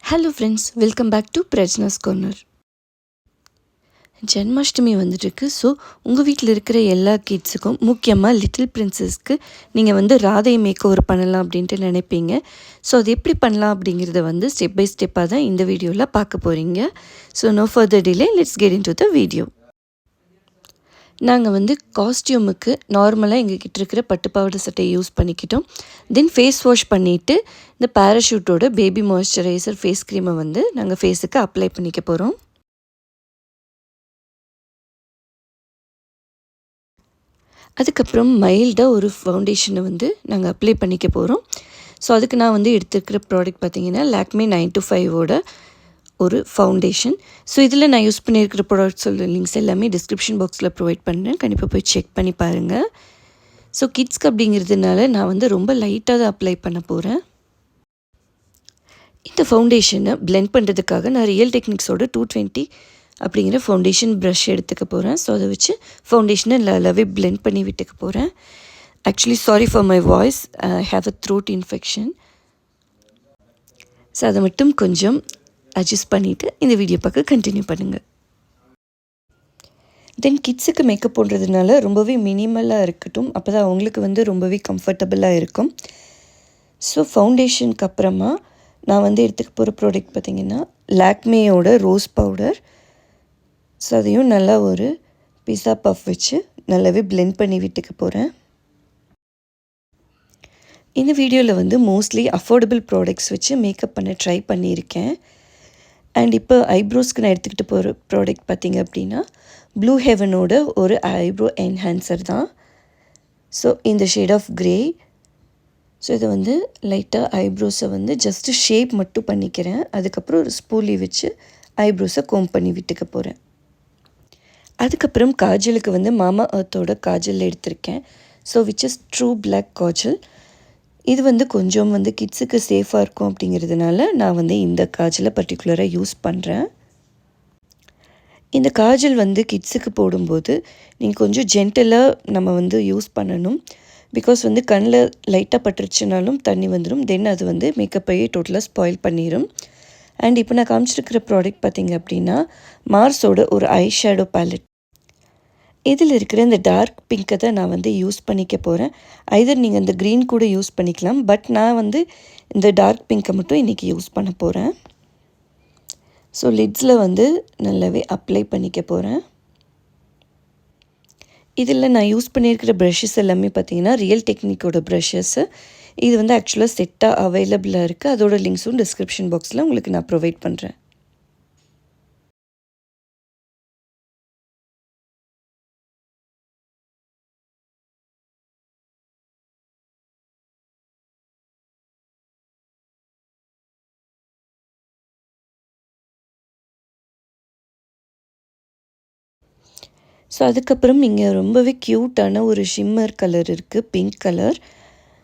Hello friends, welcome back to Prajna's corner. Janmashtami வந்துட்டுருக்கு. So உங்கள் வீட்டில் இருக்கிற எல்லா கிட்ஸுக்கும், முக்கியமாக லிட்டில் பிரின்சஸ்க்கு நீங்கள் ராதை மேக் ஓவர் பண்ணலாம் அப்படின்ட்டு நினைப்பீங்க. ஸோ அது எப்படி பண்ணலாம் அப்படிங்கிறத ஸ்டெப் பை ஸ்டெப்பாக தான் இந்த வீடியோவில் பார்க்க போகிறீங்க. So no further delay, let's get into the video. நாங்கள் காஸ்டியூமுக்கு நார்மலாக எங்ககிட்ட இருக்கிற பட்டுப்பாவாடை சட்டையை யூஸ் பண்ணிக்கிட்டோம். தென் ஃபேஸ் வாஷ் பண்ணிவிட்டு இந்த பேராஷூட்டோட பேபி மாய்ஸ்சரைசர் ஃபேஸ் க்ரீமை நாங்கள் ஃபேஸுக்கு அப்ளை பண்ணிக்க போகிறோம். அதுக்கப்புறம் மைல்டாக ஒரு ஃபவுண்டேஷனை நாங்கள் அப்ளை பண்ணிக்க போகிறோம். ஸோ அதுக்கு நான் எடுத்துருக்கிற ப்ராடக்ட் பார்த்திங்கன்னா லாக்மே 925ஓட ஒரு ஃபவுண்டேஷன். ஸோ இதில் நான் யூஸ் பண்ணியிருக்கிற ப்ராடக்ட்ஸோட லிங்க்ஸ் எல்லாமே டிஸ்கிரிப்ஷன் பாக்ஸில் ப்ரொவைட் பண்ணுறேன். கண்டிப்பாக போய் செக் பண்ணி பாருங்கள். ஸோ கிட்ஸ்க்கு அப்படிங்கிறதுனால நான் ரொம்ப லைட்டாக தான் அப்ளை பண்ண போகிறேன். இந்த ஃபவுண்டேஷனை பிளெண்ட் பண்ணுறதுக்காக நான் ரியல் டெக்னிக்ஸோட 220 அப்படிங்கிற ஃபவுண்டேஷன் ப்ரஷ் எடுத்துக்க போகிறேன். ஸோ அதை வச்சு ஃபவுண்டேஷனை நல்லாவே பிளெண்ட் பண்ணி விட்டுக்க போகிறேன். Actually sorry for my voice, I have a throat infection. So அதை மட்டும் கொஞ்சம் அட்ஜஸ்ட் பண்ணிவிட்டு இந்த வீடியோ பார்க்க கண்டினியூ பண்ணுங்கள். தென் கிட்ஸுக்கு மேக்கப் போடுறதுனால ரொம்பவே மினிமலாக இருக்கட்டும், அப்போ தான் அவங்களுக்கு ரொம்பவே கம்ஃபர்டபுளாக இருக்கும். ஸோ ஃபவுண்டேஷனுக்கு அப்புறமா நான் எடுத்துக்க போகிற ப்ராடக்ட் பார்த்திங்கன்னா லாக்மேயோட ரோஸ் பவுடர். ஸோ அதையும் நல்லா ஒரு பிஸா பஃப் வச்சு நல்லாவே பிளெண்ட் பண்ணி விட்டுக்க போகிறேன். இந்த வீடியோவில் மோஸ்ட்லி அஃபோர்டபுள் ப்ராடக்ட்ஸ் வச்சு மேக்கப் பண்ண ட்ரை பண்ணியிருக்கேன். அண்ட் இப்போ ஐப்ரோஸ்க்கு நான் எடுத்துக்கிட்டு போகிற ப்ராடக்ட் பார்த்திங்க அப்படின்னா ப்ளூ ஹெவனோட ஒரு ஐப்ரோ என்ஹான்சர் தான். ஸோ இந்த ஷேட் ஆஃப் க்ரே. ஸோ இதை லைட்டாக ஐப்ரோஸை ஜஸ்ட்டு ஷேப் மட்டும் பண்ணிக்கிறேன். அதுக்கப்புறம் ஒரு ஸ்பூலி வச்சு ஐப்ரோஸை கோம் பண்ணி விட்டுக்க போகிறேன். அதுக்கப்புறம் காஜலுக்கு மாமா எர்த்தோட காஜல் எடுத்திருக்கேன். So which is true black Kajal. இது கொஞ்சம் கிட்ஸுக்கு சேஃபாக இருக்கும் அப்படிங்கிறதுனால நான் இந்த காஜலை பர்டிகுலராக யூஸ் பண்ணுறேன். இந்த காஜல் கிட்ஸுக்கு போடும்போது நீங்கள் கொஞ்சம் ஜென்டலாக நம்ம யூஸ் பண்ணணும். பிகாஸ் கண்ணில் லைட்டாக பட்டுருச்சுனாலும் தண்ணி வந்துடும். தென் அது மேக்கப்பையே டோட்டலாக ஸ்பாயில் பண்ணிடும். அண்ட் இப்போ நான் காமிச்சிருக்கிற ப்ராடக்ட் பார்த்திங்க அப்படின்னா மார்ஸோட ஒரு ஐ ஷேடோ பேலட். இதில் இருக்கிற இந்த டார்க் பிங்க்கை தான் நான் யூஸ் பண்ணிக்க போகிறேன். ஐதர் நீங்கள் இந்த க்ரீன் கூட யூஸ் பண்ணிக்கலாம். பட் நான் இந்த டார்க் பிங்க்கை மட்டும் இன்றைக்கி யூஸ் பண்ண போகிறேன். ஸோ லிட்ஸில் நல்லாவே அப்ளை பண்ணிக்க போகிறேன். இதில் நான் யூஸ் பண்ணியிருக்கிற ப்ரஷஸ் எல்லாமே பார்த்திங்கன்னா ரியல் டெக்னிக்கோட ப்ரஷஸ்ஸு. இது ஆக்சுவலாக செட்டாக அவைலபிளாக இருக்குது. அதோட லிங்க்ஸும் டிஸ்கிரிப்ஷன் பாக்ஸில் உங்களுக்கு நான் ப்ரொவைட் பண்ணுறேன். ஸோ அதுக்கப்புறம் இங்கே ரொம்பவே க்யூட்டான ஒரு ஷிம்மர் கலர் இருக்குது, பிங்க் கலர்.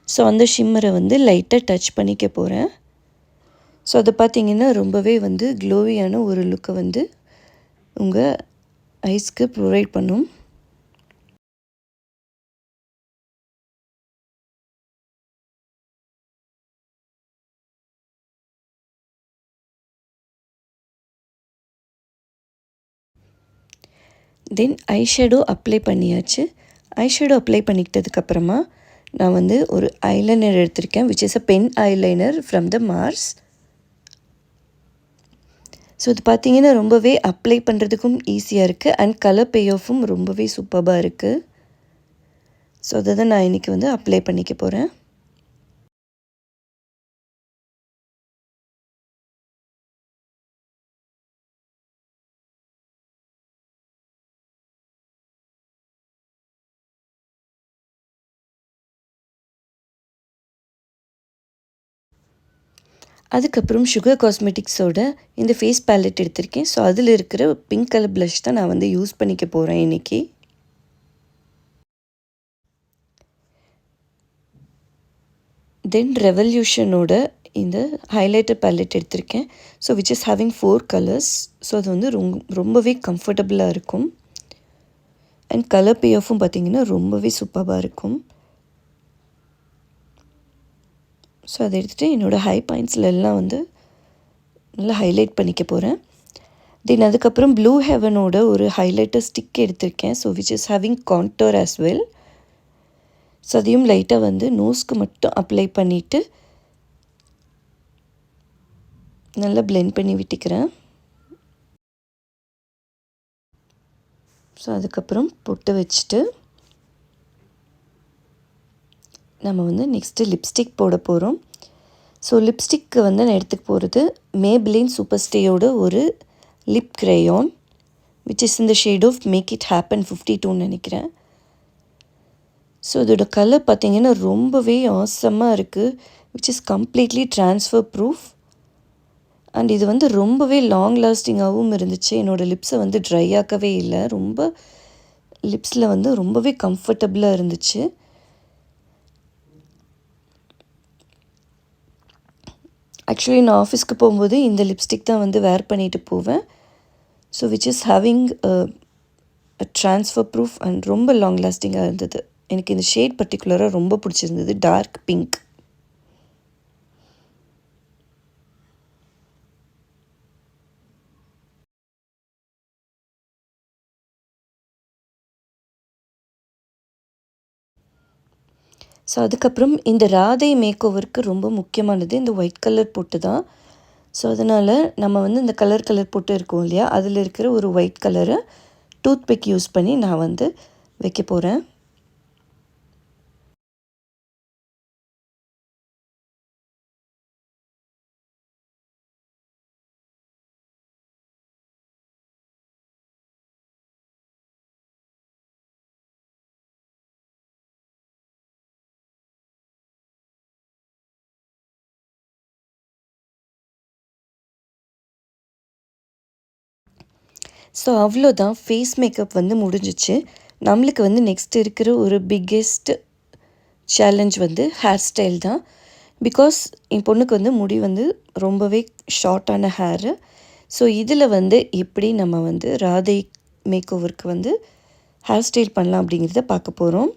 ஸோ அந்த ஷிம்மரை லைட்டாக டச் பண்ணிக்க போகிறேன். ஸோ அதை பார்த்திங்கன்னா ரொம்பவே க்ளோவியான ஒரு லுக்கை உங்கள் ஐஸ்க்கு ப்ரொவைட் பண்ணும். தென் ஐஷேடோ அப்ளை பண்ணியாச்சு. ஐஷேடோ அப்ளை பண்ணிக்கிட்டதுக்கப்புறமா நான் ஒரு ஐலைனர் எடுத்திருக்கேன், which is a pen eyeliner from the Mars. So இது பார்த்திங்கன்னா ரொம்பவே அப்ளை பண்ணுறதுக்கும் ஈஸியாக இருக்குது. அண்ட் கலர் பே ஆஃபும் ரொம்பவே சூப்பராக இருக்குது. ஸோ அதை தான் நான் இன்றைக்கி அப்ளை பண்ணிக்க போகிறேன். அதுக்கப்புறம் சுகர் காஸ்மெட்டிக்ஸோட இந்த ஃபேஸ் பேலட் எடுத்திருக்கேன். ஸோ அதில் இருக்கிற பிங்க் கலர் ப்ளஷ் தான் நான் யூஸ் பண்ணிக்க போகிறேன் இன்றைக்கி. தென் ரெவல்யூஷனோட இந்த ஹைலைட்டர் பேலட் எடுத்திருக்கேன். So which is having 4 colours. So அது ரொம்பவே கம்ஃபர்டபுளாக இருக்கும். அண்ட் கலர் பே ஆஃபும் பார்த்திங்கன்னா ரொம்பவே சூப்பராக இருக்கும். ஸோ அதை எடுத்துகிட்டு என்னோடய ஹை பாயிண்ட்ஸில் எல்லாம் நல்லா ஹைலைட் பண்ணிக்க போகிறேன். தென் அதுக்கப்புறம் ப்ளூ ஹெவனோட ஒரு ஹைலைட்டர் ஸ்டிக் எடுத்திருக்கேன். So which is having contour as well. So அதையும் லைட்டாக வந்து நோஸ்க்கு மட்டும் அப்ளை பண்ணிவிட்டு நல்லா பிளெண்ட் பண்ணி விட்டுக்கிறேன். ஸோ அதுக்கப்புறம் பொட்டு வச்சுட்டு நம்ம வந்து நெக்ஸ்ட்டு லிப்ஸ்டிக் போட போகிறோம். ஸோ லிப்ஸ்டிக்கு வந்து நான் எடுத்துக்க போகிறது மேபிளின் சூப்பர் ஸ்டேயோட ஒரு லிப் கிரேயான் விச் இஸ் இந்த shade of make it happen 52ன்னு நினைக்கிறேன். ஸோ இதோட கலர் பார்த்திங்கன்னா ரொம்பவே ஆசமாக இருக்குது. Which is completely transfer proof. And இது வந்து ரொம்பவே லாங் லாஸ்டிங்காகவும் இருந்துச்சு. என்னோடய லிப்ஸை வந்து ட்ரை ஆக்கவே இல்லை. ரொம்ப லிப்ஸில் வந்து ரொம்பவே கம்ஃபர்டபுளாக இருந்துச்சு. ஆக்சுவலி நான் ஆஃபீஸ்க்கு போகும்போது இந்த லிப்ஸ்டிக் தான் வந்து வேர் பண்ணிட்டு போவேன். So which is having transfer proof and ரொம்ப லாங் லாஸ்டிங்காக இருந்தது. எனக்கு இந்த ஷேட் பர்டிகுலராக ரொம்ப பிடிச்சிருந்தது, டார்க் பிங்க். ஸோ அதுக்கப்புறம் இந்த ராதை மேக் ஓவருக்கு ரொம்ப முக்கியமானது இந்த ஒயிட் கலர் பொட்டு தான். ஸோ அதனால் நம்ம வந்து இந்த கலர் பொட்டு இருக்கும் இல்லையா, அதில் இருக்கிற ஒரு ஒயிட் கலரை டூத் பிக் யூஸ் பண்ணி நான் வந்து வைக்க போகிறேன். ஸோ அவ்வளோதான், ஃபேஸ் மேக்கப் வந்து முடிஞ்சிச்சு. நம்மளுக்கு வந்து நெக்ஸ்ட் இருக்கிற ஒரு பிக்கெஸ்ட் சேலஞ்ச் வந்து ஹேர் ஸ்டைல் தான். பிகாஸ் என் பொண்ணுக்கு வந்து முடி வந்து ரொம்பவே ஷார்ட்டான ஹேரு. ஸோ இதில் வந்து எப்படி நம்ம வந்து ராதை மேக் ஓவருக்கு வந்து ஹேர் ஸ்டைல் பண்ணலாம் அப்படிங்கிறத பார்க்க போகிறோம்.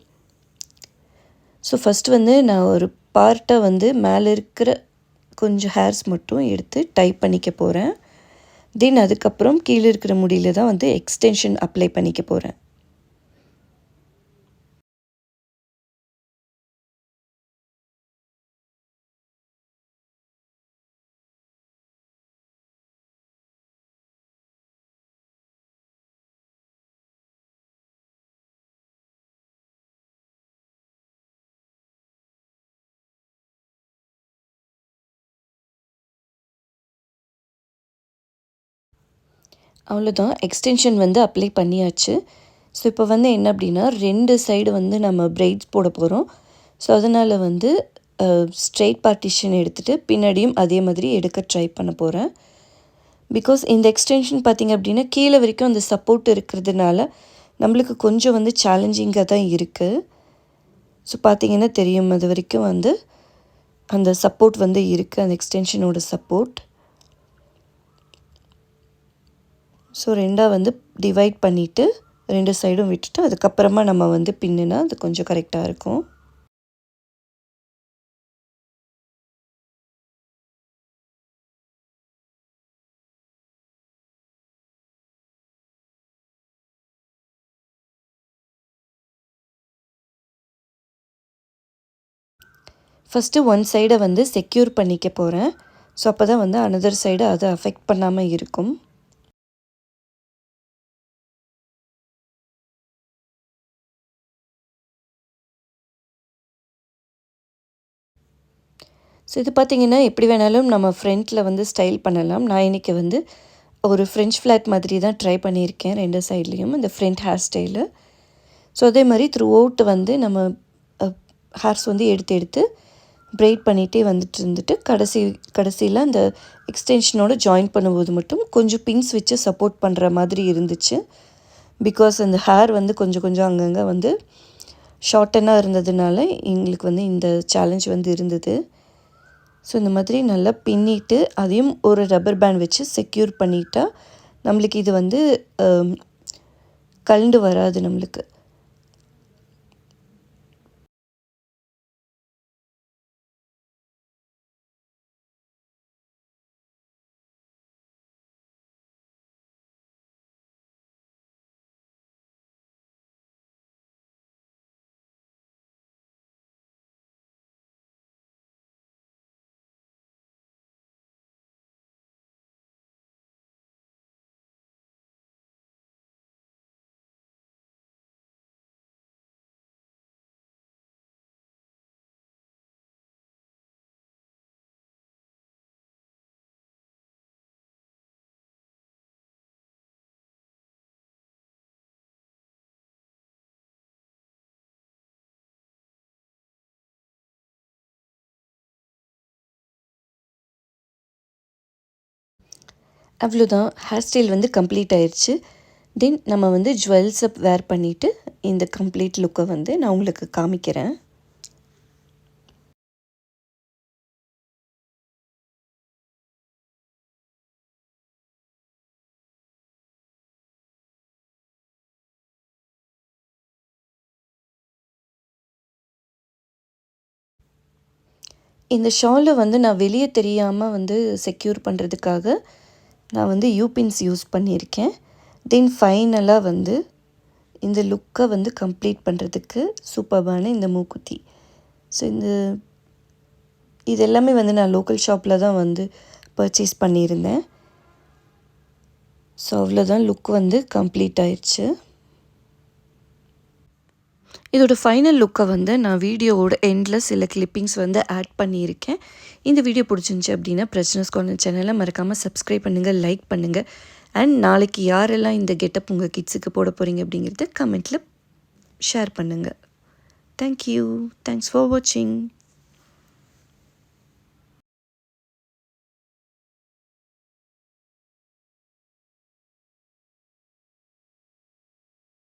ஸோ ஃபஸ்ட்டு வந்து நான் ஒரு பார்ட்டை வந்து மேலே இருக்கிற கொஞ்சம் ஹேர்ஸ் மட்டும் எடுத்து டைப் பண்ணிக்க போகிறேன். தென் அதுக்கப்புறம் கீழே இருக்கிற முடியில் தான் வந்து எக்ஸ்டென்ஷன் அப்ளை பண்ணிக்க போகிறேன். அவ்வளோதான், எக்ஸ்டென்ஷன் வந்து அப்ளை பண்ணியாச்சு. ஸோ இப்போ வந்து என்ன அப்படின்னா 2 சைடு வந்து நம்ம பிரைட்ஸ் போட போகிறோம். ஸோ அதனால் வந்து ஸ்ட்ரெயிட் பார்ட்டிஷன் எடுத்துகிட்டு பின்னாடியும் அதே மாதிரி எடுக்க ட்ரை பண்ண போகிறேன். பிகாஸ் இந்த எக்ஸ்டென்ஷன் பார்த்திங்க அப்படின்னா கீழே வரைக்கும் அந்த சப்போர்ட் இருக்கிறதுனால நம்மளுக்கு கொஞ்சம் வந்து சேலஞ்சிங்காக தான் இருக்குது. ஸோ பார்த்திங்கன்னா தெரியும், அது வரைக்கும் வந்து அந்த சப்போர்ட் வந்து இருக்குது, அந்த எக்ஸ்டென்ஷனோட சப்போர்ட். ஸோ 2ஆக வந்து டிவைட் பண்ணிவிட்டு 2 சைடும் விட்டுட்டு அதுக்கப்புறமா நம்ம வந்து பின்னுனா அது கொஞ்சம் கரெக்டாக இருக்கும். ஃபஸ்ட்டு ஒன் சைடை வந்து செக்யூர் பண்ணிக்க போகிறேன். ஸோ அப்போ தான் வந்து அனதர் சைடு அதை அஃபெக்ட் பண்ணாமல் இருக்கும். ஸோ இது பார்த்திங்கன்னா எப்படி வேணாலும் நம்ம ஃப்ரண்ட்டில் வந்து ஸ்டைல் பண்ணலாம். நான் இன்றைக்கி வந்து ஒரு ஃப்ரெஞ்ச் ஃப்ளாட் மாதிரி தான் ட்ரை பண்ணியிருக்கேன் 2 சைட்லேயும் இந்த ஃப்ரண்ட் ஹேர் ஸ்டைலு. ஸோ அதே மாதிரி த்ரூ அவுட் வந்து நம்ம ஹேர்ஸ் வந்து எடுத்து பிரைட் பண்ணிகிட்டே வந்துட்டு கடைசியில் அந்த எக்ஸ்டென்ஷனோட ஜாயின் பண்ணும்போது மட்டும் கொஞ்சம் பின்ஸ் வச்சு சப்போர்ட் பண்ணுற மாதிரி இருந்துச்சு. பிகாஸ் அந்த ஹேர் வந்து கொஞ்சம் அங்கங்கே வந்து ஷார்ட்டனாக இருந்ததுனால எங்களுக்கு வந்து இந்த சேலஞ்ச் வந்து இருந்தது. ஸோ இந்த மாதிரி நல்லா பின்னிட்டு அதையும் ஒரு ரப்பர் பேண்ட் வச்சு செக்யூர் பண்ணிட்டா நம்மளுக்கு இது வந்து கழண்டு வராது நம்மளுக்கு. அவ்வளோதான், ஹேர் ஸ்டைல் வந்து கம்ப்ளீட் ஆயிடுச்சு. தென் நம்ம வந்து ஜுவல்ஸை வேர் பண்ணிவிட்டு இந்த கம்ப்ளீட் லுக்கை வந்து நான் உங்களுக்கு காமிக்கிறேன். இந்த ஷாலை வந்து நான் வெளியே தெரியாமல் வந்து செக்யூர் பண்ணுறதுக்காக நான் வந்து யூபின்ஸ் யூஸ் பண்ணியிருக்கேன். தென் ஃபைனலாக வந்து இந்த லுக்கை வந்து கம்ப்ளீட் பண்ணுறதுக்கு சூப்பர்பான இந்த மூக்குத்தி. ஸோ இது எல்லாமே வந்து நான் லோக்கல் ஷாப்பில் தான் வந்து பர்ச்சேஸ் பண்ணியிருந்தேன். ஸோ அவ்வளோதான், லுக் வந்து கம்ப்ளீட் ஆயிடுச்சு. இதோட ஃபைனல் லுக்கை வந்து நான் வீடியோவோட எண்டில் சில கிளிப்பிங்ஸ் வந்து ஆட் பண்ணியிருக்கேன். இந்த வீடியோ பிடிச்சிருந்துச்சி அப்படின்னா பிரச்சனஸ் கார்னர் சேனலை மறக்காமல் சப்ஸ்கிரைப் பண்ணுங்கள், லைக் பண்ணுங்கள். அண்ட் நாளைக்கு யாரெல்லாம் இந்த கெட்டப் உங்கள் கிட்ஸுக்கு போட போகிறீங்க அப்படிங்கிறத கமெண்ட்டில் ஷேர் பண்ணுங்கள். தேங்க்யூ. தேங்க்ஸ் ஃபார் வாட்சிங்.